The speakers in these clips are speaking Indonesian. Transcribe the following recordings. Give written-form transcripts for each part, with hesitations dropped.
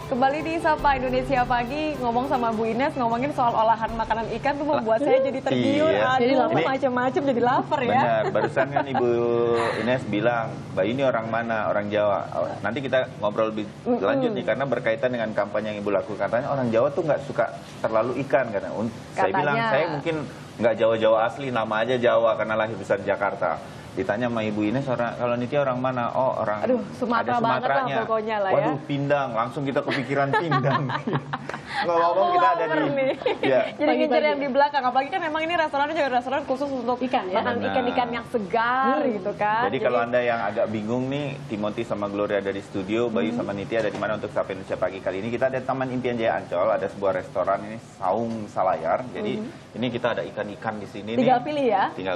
Kembali di Sapa Indonesia Pagi, ngomong sama Bu Ines, ngomongin soal olahan makanan ikan tuh membuat saya jadi tergiur. Iya. Aduh, Ini macam-macam jadi lapar ya. benar, barusan kan Ibu Ines bilang, Mbak ini orang mana? Orang Jawa. Oh, nanti kita ngobrol lebih lanjut nih, karena berkaitan dengan kampanye yang Ibu lakukan. Katanya orang Jawa tuh nggak suka terlalu ikan. Saya bilang, saya mungkin nggak Jawa-Jawa asli, nama aja Jawa karena lahir besar di Jakarta. Ditanya sama Ibu Ines, kalau Nitya orang mana? Oh, orang Sumatera ada Sumateranya. banget lah pokoknya lah ya. Waduh, Pindang, langsung kita kepikiran Pindang. Ngomong kita ada di ya. Jadi ngincer yang di belakang, apalagi kan memang ini restorannya juga restoran khusus untuk ikan ya, makan ikan-ikan yang segar gitu kan. Jadi kalau Anda yang agak bingung nih, Timothy sama Gloria ada di studio, Bayu sama Nitya ada di mana untuk Sapa Indonesia Pagi kali ini. Kita ada Taman Impian Jaya Ancol, ada sebuah restoran ini Saung Salayar. Jadi ini kita ada ikan-ikan di sini. Tinggal pilih ya. Tinggal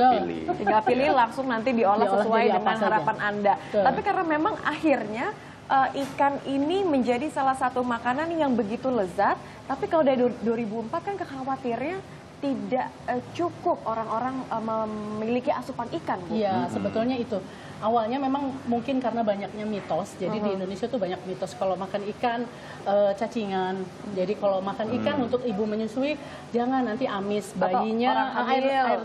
pilih Langsung nanti diolah sesuai dengan harapan Anda. Betul. Tapi karena memang akhirnya ikan ini menjadi salah satu makanan yang begitu lezat, tapi kalau dari 2004 kan kekhawatirnya tidak cukup orang-orang memiliki asupan ikan, Bu. Iya, sebetulnya itu. Awalnya memang mungkin karena banyaknya mitos, jadi di Indonesia tuh banyak mitos kalau makan ikan cacingan. Jadi kalau makan ikan untuk ibu menyusui, jangan nanti amis bayinya air.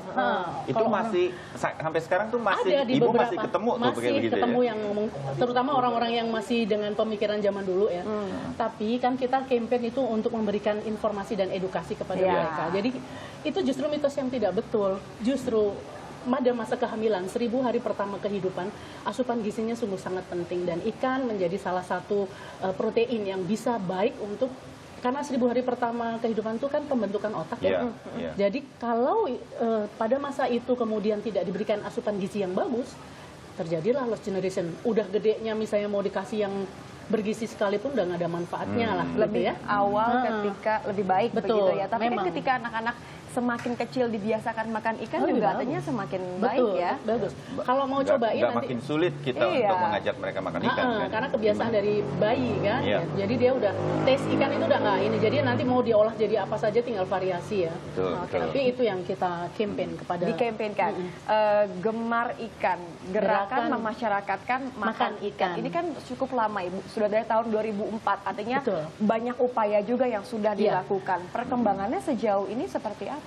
Itu masih sampai sekarang tuh masih ada di ibu beberapa, masih ketemu tuh masih begitu ketemu ya? yang terutama orang-orang yang masih dengan pemikiran zaman dulu ya. Tapi kan kita campaign itu untuk memberikan informasi dan edukasi kepada mereka. Jadi itu justru mitos yang tidak betul. Justru pada masa kehamilan, 1000 hari pertama kehidupan, asupan gizinya sungguh sangat penting. Dan ikan menjadi salah satu protein yang bisa baik untuk, karena 1000 hari pertama kehidupan itu kan pembentukan otak ya. Jadi kalau pada masa itu kemudian tidak diberikan asupan gizi yang bagus, terjadilah lost generation. Udah gedenya misalnya mau dikasih yang bergizi sekalipun udah nggak ada manfaatnya lah. Lebih gitu ya. awal ketika lebih baik begitu ya. Tapi memang. kan ketika anak-anak semakin kecil dibiasakan makan ikan juga artinya semakin baik Betul, ya. bagus. Kalau mau cobain nggak nanti makin sulit kita untuk mengajak mereka makan ikan kan? karena kebiasaan dari bayi kan. Iya. Jadi dia udah tes ikan itu udah nggak ini. Jadi nanti mau diolah jadi apa saja tinggal variasi ya. Betul. Tapi itu yang kita campaign kepada Dikampanyekan. Gemar ikan, gerakan memasyarakatkan makan ikan. Ini kan cukup lama Ibu, sudah dari tahun 2004. Artinya banyak upaya juga yang sudah dilakukan. Perkembangannya sejauh ini seperti apa?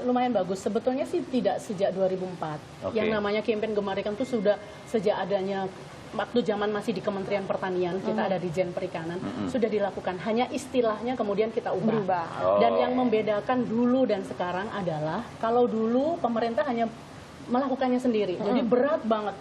Lumayan bagus. Sebetulnya sih tidak sejak 2004. Yang namanya campaign Gemar Ikan itu sudah sejak adanya waktu zaman masih di Kementerian Pertanian, kita ada di Jen Perikanan, sudah dilakukan. Hanya istilahnya kemudian kita ubah. Dan yang membedakan dulu dan sekarang adalah kalau dulu pemerintah hanya melakukannya sendiri. Jadi berat banget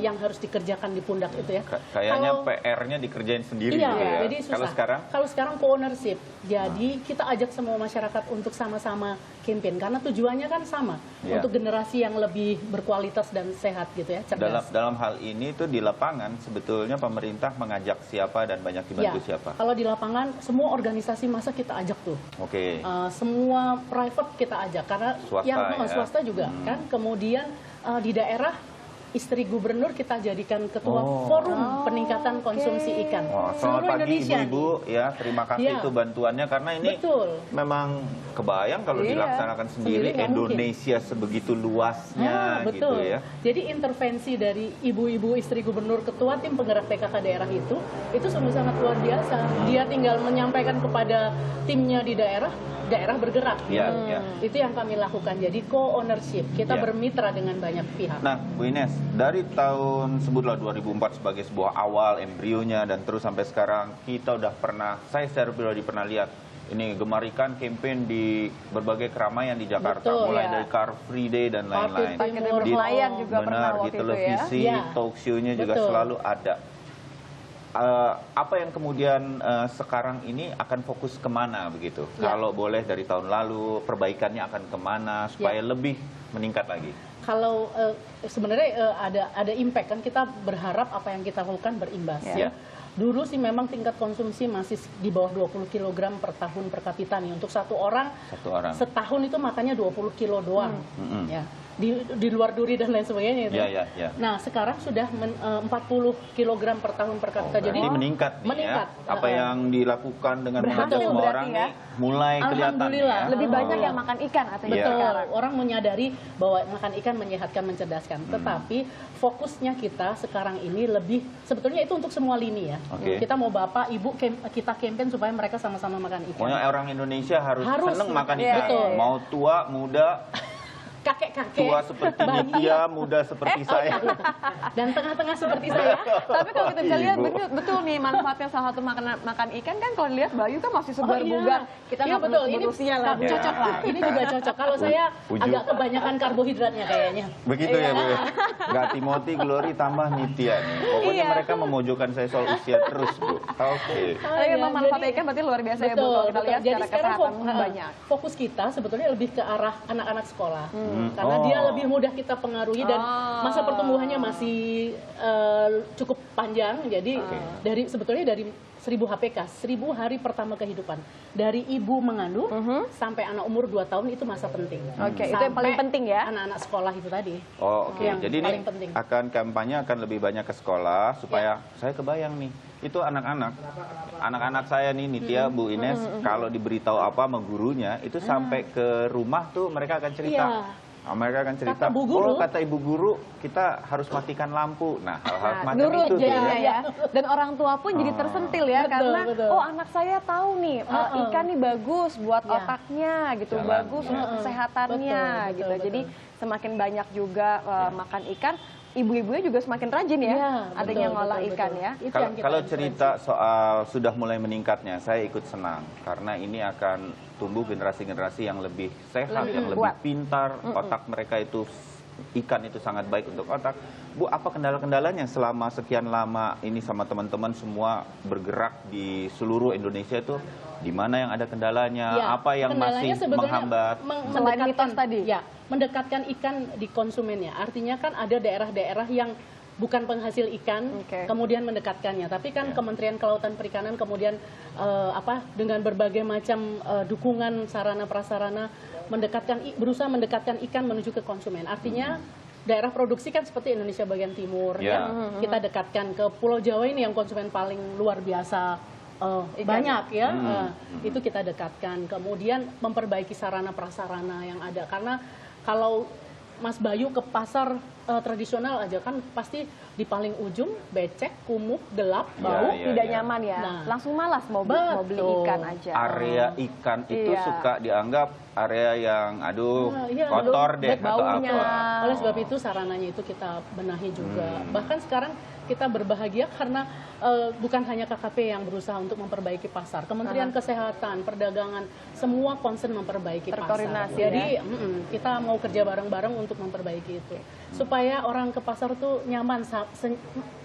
yang harus dikerjakan di pundak itu ya. Kayaknya PR-nya dikerjain sendiri gitu ya. Jadi susah. Kalau sekarang co-ownership, jadi kita ajak semua masyarakat untuk sama-sama campaign karena tujuannya kan sama, untuk generasi yang lebih berkualitas dan sehat gitu ya, cerdas. Dalam hal ini tuh di lapangan sebetulnya pemerintah mengajak siapa dan banyak dibantu siapa? Kalau di lapangan semua organisasi masa kita ajak tuh. Semua private kita ajak karena swasta juga kan. Kemudian di daerah istri gubernur kita jadikan ketua forum peningkatan konsumsi ikan. Selamat pagi Ibu-ibu ya, terima kasih itu bantuannya karena ini memang kebayang kalau dilaksanakan sendiri Indonesia sebegitu luasnya gitu ya. Jadi intervensi dari ibu-ibu istri gubernur ketua tim penggerak PKK daerah itu sungguh sangat luar biasa. Dia tinggal menyampaikan kepada timnya di daerah bergerak. Itu yang kami lakukan. Jadi co-ownership, kita bermitra dengan banyak pihak. Nah, Bu Ines, dari tahun sebutlah 2004 sebagai sebuah awal embrionya dan terus sampai sekarang kita udah pernah, saya secara pribadi pernah lihat ini Gemar Ikan campaign di berbagai keramaian di Jakarta, mulai dari Car Free Day dan lain-lain. Di televisi, talk show-nya juga selalu ada. Apa yang kemudian sekarang ini akan fokus kemana begitu? Kalau boleh dari tahun lalu, perbaikannya akan kemana supaya lebih meningkat lagi? Kalau sebenarnya ada impact kan, kita berharap apa yang kita lakukan berimbas. Dulu sih memang tingkat konsumsi masih di bawah 20 kg per tahun per kapita nih. Untuk satu orang setahun itu makannya 20 kilo doang. di luar duri dan lain sebagainya itu. Iya. Nah, sekarang sudah 40 kg per tahun per kapita. Jadi meningkat nih meningkat. ya. Apa yang dilakukan dengan mengajak Berhasil semua berarti orang ya. nih mulai kelihatan nih Alhamdulillah. ya. Lebih banyak yang makan ikan artinya Iya. sekarang. Orang menyadari bahwa makan ikan menyehatkan, mencerdaskan. Tetapi fokusnya kita sekarang ini lebih, sebetulnya itu untuk semua lini ya. Oke. Kita mau bapak, ibu, kita campaign supaya mereka sama-sama makan ikan. Pokoknya orang Indonesia harus seneng makan iya, ikan. betul. Mau tua, muda, Kakek-kakek, tua seperti bayi, Nitya, muda seperti saya. dan tengah-tengah seperti saya. Tapi kalau kita bisa lihat Ibu. betul nih manfaatnya salah satu makan ikan kan kalau dilihat Bayu kan masih segar bugar. Kita Iya, nggak betul. perlu Ini usia lah. Ya. cocok lah. Ini juga cocok. Kalau saya Uju. agak kebanyakan karbohidratnya kayaknya. Begitu ya, Bu. Nggak Timothy, Glory tambah Nitya nih. Pokoknya Iya. mereka memojokkan saya soal usia terus, Bu. Oke. Tapi memang manfaat ikan berarti luar biasa ya Bu. Kalau kita lihat Jadi secara sekarang kesehatan banyak. fokus kita sebetulnya lebih ke arah anak-anak sekolah. Karena dia lebih mudah kita pengaruhi dan masa pertumbuhannya masih cukup panjang. Jadi sebetulnya dari 1000 HPK, 1000 hari pertama kehidupan. Dari ibu mengandung sampai anak umur 2 tahun itu masa penting. Oke, itu yang paling Sampai penting ya. Anak-anak sekolah itu tadi. Oh, oke. Yang Jadi ini paling penting. akan kampanye akan lebih banyak ke sekolah supaya saya kebayang nih. Itu anak-anak saya nih Nitya, Bu Ines, kalau diberitahu apa sama gurunya, itu sampai ke rumah tuh mereka akan cerita. Iya. Mereka akan cerita, Kata Bu Guru. kata ibu guru, kita harus matikan lampu. Nah, hal-hal semacam Nurut itu tuh jadinya ya. ya. Dan orang tua pun jadi tersentil ya. Betul, Karena betul. oh anak saya tahu nih ikan nih bagus buat Ya. otaknya gitu. Jalan, bagus ya. untuk kesehatannya Betul, gitu. betul. Jadi semakin banyak juga makan ikan, ibu-ibunya juga semakin rajin ya. Iya, Artinya betul, ngolah betul, ikan betul. ya. Itu Kalau yang kita kalau influence. cerita soal sudah mulai meningkatnya, saya ikut senang karena ini akan tumbuh generasi-generasi yang lebih sehat, yang lebih kuat. pintar, otak mereka itu ikan itu sangat baik untuk otak. Bu, apa kendala-kendalanya selama sekian lama ini sama teman-teman semua bergerak di seluruh Indonesia itu di mana yang ada kendalanya, Ya, apa yang kendalanya masih sebetulnya menghambat? Selain mitos tadi. Ya, mendekatkan ikan di konsumennya. Artinya kan ada daerah-daerah yang bukan penghasil ikan, Oke. kemudian mendekatkannya. Tapi kan Kementerian Kelautan Perikanan kemudian dengan berbagai macam dukungan sarana prasarana berusaha mendekatkan ikan menuju ke konsumen. Artinya daerah produksi kan seperti Indonesia bagian timur, Ya. kita dekatkan ke Pulau Jawa ini yang konsumen paling luar biasa. Banyak ya, itu kita dekatkan. Kemudian memperbaiki sarana prasarana yang ada, karena kalau Mas Bayu ke pasar tradisional aja kan pasti di paling ujung becek, kumuh, gelap, bau. Iya, Tidak iya. nyaman ya. Nah. Langsung malas mau beli Betul. ikan aja. Area ikan itu Iya. suka dianggap area yang Iya, kotor deh betul. atau Baunya. apa. Oleh sebab itu sarananya itu kita benahi juga. Bahkan sekarang kita berbahagia karena bukan hanya KKP yang berusaha untuk memperbaiki pasar. Kementerian Kesehatan, Perdagangan, semua concern memperbaiki pasar. Terkoordinasi Jadi kita mau kerja bareng-bareng untuk memperbaiki itu. Supaya orang ke pasar tuh nyaman,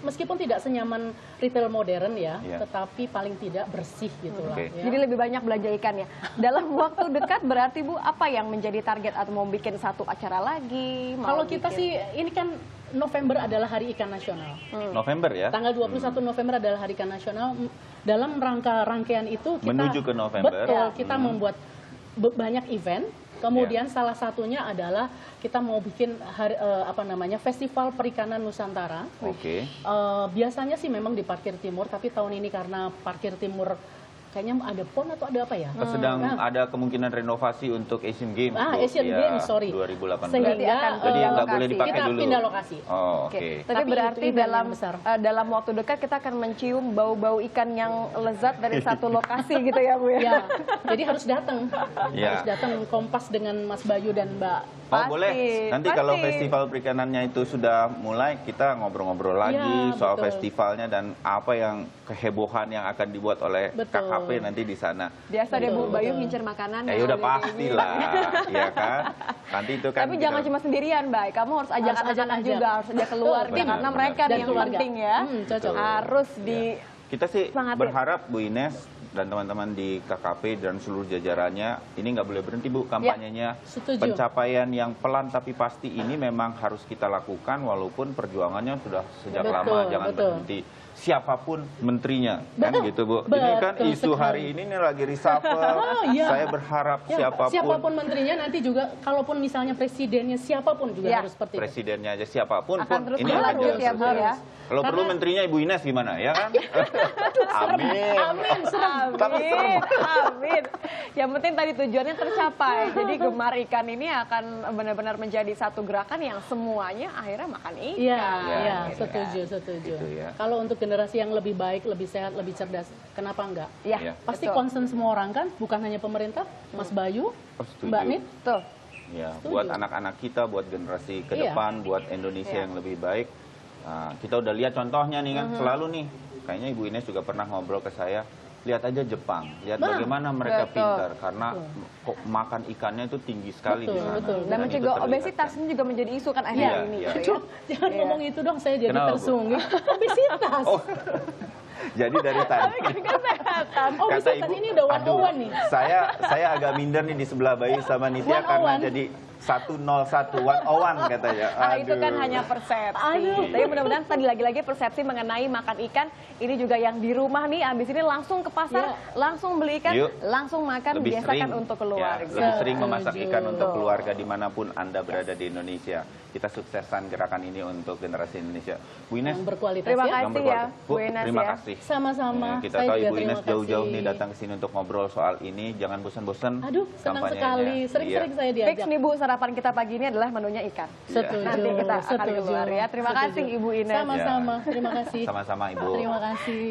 meskipun tidak senyaman retail modern ya, Iya. tetapi paling tidak bersih gitu lah. Oke. Ya. Jadi lebih banyak belanja ikan ya. Dalam waktu dekat berarti Bu, apa yang menjadi target atau mau bikin satu acara lagi? Mau Kalau kita bikin- sih, ini kan November adalah Hari Ikan Nasional. November ya? Tanggal 21 November adalah Hari Ikan Nasional. Dalam rangkaian itu kita Menuju ke November. Betul, kita membuat banyak event. Kemudian salah satunya adalah kita mau bikin Festival Perikanan Nusantara. Oke. Biasanya sih memang di Parkir Timur, tapi tahun ini karena Parkir Timur kayaknya ada PON atau ada apa ya? Sedang ada kemungkinan renovasi untuk Asian Games. Bu. Asian Ya, Games, sorry. 2018. Sehingga Jadi nggak lokasi. boleh dipakai kita dulu. pindah lokasi. Oh, Oke. oke. Tapi Tapi berarti itu event dalam yang besar. dalam waktu dekat kita akan mencium bau-bau ikan yang lezat dari satu lokasi gitu ya Bu ya. Ya, jadi harus datang. Ya. Harus datang kompas dengan Mas Bayu dan Mbak. Oh Pasti, boleh. Nanti pasti. kalau festival perikanannya itu sudah mulai, kita ngobrol-ngobrol lagi Ya, soal betul. festivalnya dan apa yang kehebohan yang akan dibuat oleh Betul. KKP nanti di sana. Biasa deh Bu, Betul, Bayu betul. ngincer makanan. Ya udah pastilah, ya kan. Nanti itu kan. Tapi kita- jangan cuma sendirian, Bay. Kamu harus ajak Harus anak-anak ajak. juga, harus ajak keluarga Benar, karena benar. mereka Dan nih yang keluarga. penting ya. Cocok. Harus di Kita sih Semangatin. berharap Bu Ines dan teman-teman di KKP dan seluruh jajarannya ini nggak boleh berhenti Bu kampanyenya. Setuju. Pencapaian yang pelan tapi pasti ini memang harus kita lakukan walaupun perjuangannya sudah sejak Betul, lama, jangan betul. berhenti. siapapun menterinya, kan Betul. gitu Bu. Ini kan Betul isu sekali. hari ini nih lagi reshuffle. Iya. Saya berharap Ya, siapapun siapapun menterinya nanti juga, kalaupun misalnya presidennya siapapun juga Ya. harus seperti itu. presidennya aja siapapun Akan pun terus ini berlanjut aja ya Bu ya. Kalau perlu menterinya Ibu Ines gimana ya kan? Amin. Amin, serem. Amin, amin. Yang penting tadi tujuannya tercapai. Jadi gemar ikan ini akan benar-benar menjadi satu gerakan yang semuanya akhirnya makan ikan. Iya, iya, gitu kan. setuju. Gitu ya. Kalau untuk generasi yang lebih baik, lebih sehat, lebih cerdas, kenapa enggak? Iya, Iya. Pasti betul. concern semua orang kan, bukan hanya pemerintah, Mas Bayu, Oh, setuju. Mbak Nit. Betul. Ya, Setuju. buat anak-anak kita, buat generasi ke Iya. depan, buat Indonesia Iya. yang lebih baik. Nah, kita udah lihat contohnya nih kan, selalu nih. Kayaknya Ibu Ines juga pernah ngobrol ke saya. Lihat aja Jepang, lihat Nah, bagaimana mereka betul. pintar karena kok makan ikannya itu tinggi sekali di Betul, sana. betul. Dan itu mencegah terlihat obesitas kan. ini juga menjadi isu kan Iya, akhir-akhir ini. iya. gitu ya. Aduh, jangan Iya. ngomong itu dong, saya jadi Kenapa, Bu? tersungging. Obesitas. Oh, jadi dari tadi. Kesehatan. Obesitas ini udah aduh, 101 nih. saya agak minder nih di sebelah Bayu sama Nitya karena 101. jadi 101, 101 katanya. Ah, itu kan Aduh. hanya persepsi. Aduh. Tapi mudah-mudahan tadi lagi-lagi persepsi mengenai makan ikan ini juga yang di rumah nih abis ini langsung ke pasar, Ya. langsung beli ikan, Yuk. langsung makan, Lebih biasakan sering, untuk ya, keluarga. lebih sering memasak Setuju. ikan untuk Betul. keluarga dimanapun Anda berada di Indonesia. Kita sukseskan gerakan ini untuk generasi Indonesia. Bu Ines, Yang berkualitas Terima ya. kasih. yang berkualitas. ya, Bu, Bu Ines terima ya. kasih. Sama-sama. Kita Saya tahu juga Ibu Ines terima jauh-jauh kasih. nih datang ke sini untuk ngobrol soal ini. Jangan bosan-bosan. Aduh, senang kampanyenya. sekali. Sering-sering Iya. saya Fix diajak. nih Bu, sarapan kita pagi ini adalah menunya ikan. Setuju. Nanti kita akan setuju. keluar ya. Terima Setuju. kasih Ibu Ines. Sama-sama. Terima kasih. Sama-sama Ibu. Terima kasih.